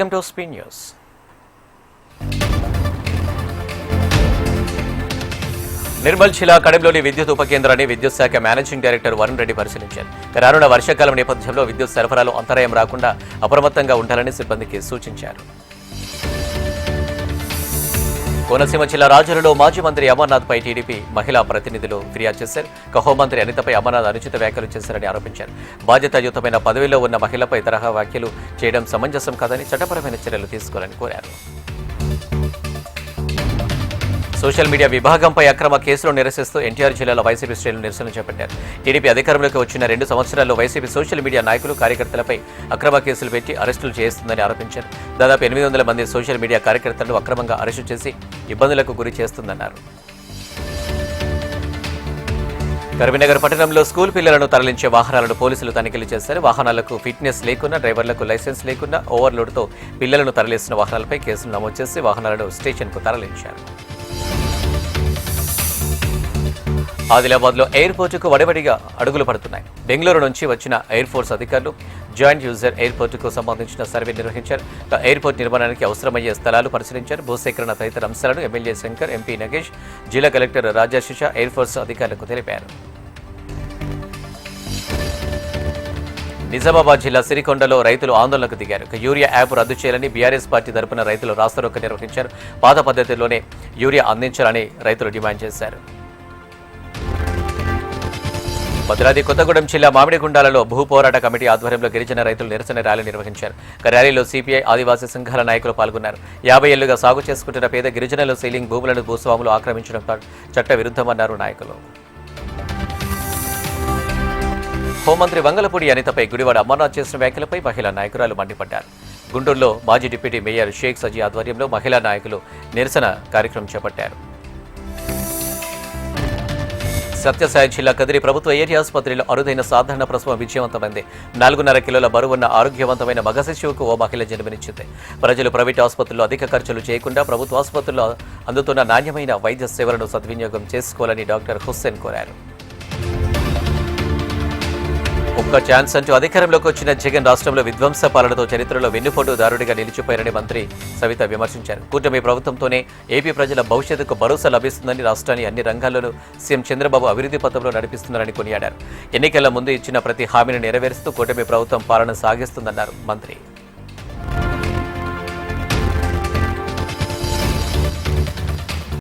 Welcome to Spin News. Nirmal జిల్లా కడెంలోని విద్యుత్ ఉప కేంద్రాన్ని విద్యుత్ శాఖ మేనేజింగ్ డైరెక్టర్ వరుణ్ రెడ్డి పరిశీలించారు. రానున్న వర్షాకాలం నేపథ్యంలో విద్యుత్ సరఫరాలో అంతరాయం రాకుండా అప్రమత్తంగా ఉండాలని సిబ్బందికి సూచించారు. కోనసీమ జిల్లా రాజులలో మాజీ మంత్రి అమర్నాథ్పై టీడీపీ మహిళా ప్రతినిధులు ఫిర్యాదు చేశారు. హోంమంత్రి అనితపై అమర్నాథ్ అనుచిత వ్యాఖ్యలు చేశారని ఆరోపించారు. బాధ్యతాయుతమైన పదవిలో ఉన్న మహిళపై తరహా వ్యాఖ్యలు చేయడం సమంజసం కాదని చట్టపరమైన చర్యలు తీసుకోవాలని కోరారు. సోషల్ మీడియా విభాగంపై అక్రమ కేసులు నిరసిస్తూ ఎన్టీఆర్ జిల్లాలో వైసీపీ శ్రేణులు నిరసన చేపట్టారు. టీడీపీ అధికారంలోకి వచ్చిన 2 సంవత్సరాల్లో వైసీపీ సోషల్ మీడియా నాయకులు కార్యకర్తలపై అక్రమ కేసులు పెట్టి అరెస్టులు చేస్తుందని ఆరోపించారు. దాదాపు 800 మంది సోషల్ మీడియా కార్యకర్తలను అక్రమంగా అరెస్టు చేసి ఇబ్బందులకు గురి చేస్తుందన్నారు. కరీంనగర్ పట్టణంలో స్కూల్ పిల్లలను తరలించే వాహనాలను పోలీసులు తనిఖీలు చేశారు. వాహనాలకు ఫిట్నెస్ లేకున్నా, డ్రైవర్లకు లైసెన్స్ లేకున్నా, ఓవర్లోడ్తో పిల్లలను తరలిస్తున్న వాహనాలపై కేసులు నమోదు చేసి వాహనాలను స్టేషన్కు తరలించారు. ఆదిలాబాద్లో ఎయిర్పోర్టుకు వడివడిగా అడుగులు పడుతున్నాయి. బెంగళూరు నుంచి వచ్చిన ఎయిర్ ఫోర్స్ అధికారులు జాయింట్ యూజర్ ఎయిర్పోర్టుకు సంబంధించిన సర్వే నిర్వహించారు. ఎయిర్పోర్ట్ నిర్మాణానికి అవసరమయ్యే స్థలాలు పరిశీలించారు. భూసేకరణ తదితర అంశాలను ఎమ్మెల్యే శంకర్, ఎంపీ నగేష్, జిల్లా కలెక్టర్ రాజాశిష ఎయిర్ ఫోర్స్ అధికారులకు తెలిపారు. నిజామాబాద్ జిల్లా సిరికొండలో రైతులు ఆందోళనకు దిగారు. యూరియా యాప్ రద్దు చేయాలని బీఆర్ఎస్ పార్టీ తరపున రైతులు రాస్తారోకో నిర్వహించారు. పాత పద్ధతిలోనే యూరియా అందించాలని రైతులు డిమాండ్ చేశారు. భద్రాద్రి కొత్తగూడెం జిల్లా మామిడిగుండాలలో భూ పోరాట కమిటీ ఆధ్వర్యంలో గిరిజన రైతులు నిరసన ర్యాలీ నిర్వహించారు. ర్యాలీలో సిపిఐ, ఆదివాసీ సంఘాల నాయకులు పాల్గొన్నారు. 50 ఏళ్లుగా సాగు చేసుకుంటున్న పేద గిరిజనుల సీలింగ్ భూములను భూస్వాములు ఆక్రమించడం చట్ట విరుద్ధమన్నారు నాయకులు. హోంమంత్రి వంగలపూడి అనితపై గుడివాడ అమర్నాథ్ చేసిన వ్యాఖ్యలపై మహిళా నాయకురాలు మండిపడ్డారు. గుంటూరులో మాజీ డిప్యూటీ మేయర్ షేక్ సజీ ఆధ్వర్యంలో మహిళా నాయకులు నిరసన కార్యక్రమం చేపట్టారు. సత్యసాయి జిల్లా కదిరి ప్రభుత్వ ఏరియా ఆసుపత్రిలో అరుదైన సాధారణ ప్రసవం విజయవంతమైంది. 4.5 కిలోల బరువున్న ఆరోగ్యవంతమైన మగ శిశువుకు ఓ మహిళ జన్మనిచ్చింది. ప్రజలు ప్రైవేటు ఆసుపత్రుల్లో అధిక ఖర్చులు చేయకుండా ప్రభుత్వ ఆసుపత్రుల్లో అందుతున్న నాణ్యమైన వైద్య సేవలను సద్వినియోగం చేసుకోవాలని డాక్టర్ హుస్సేన్ కోరారు. ఒక్క ఛాన్స్ అంటూ అధికారంలోకి వచ్చిన జగన్ రాష్ట్రంలో విధ్వంస పాలనతో చరిత్రలో వెన్నుపోటుదారుడిగా నిలిచిపోయారని మంత్రి సవిత విమర్శించారు. కూటమి ప్రభుత్వంతోనే ఏపీ ప్రజల భవిష్యత్తుకు భరోసా లభిస్తుందని, రాష్ట్రాన్ని అన్ని రంగాల్లోనూ సీఎం చంద్రబాబు అభివృద్ధి పథంలో నడిపిస్తున్నారని కొనియాడారు. ఎన్నికల ముందు ఇచ్చిన ప్రతి హామీని నెరవేరుస్తూ కూటమి ప్రభుత్వం పాలన సాగిస్తుందన్నారు మంత్రి.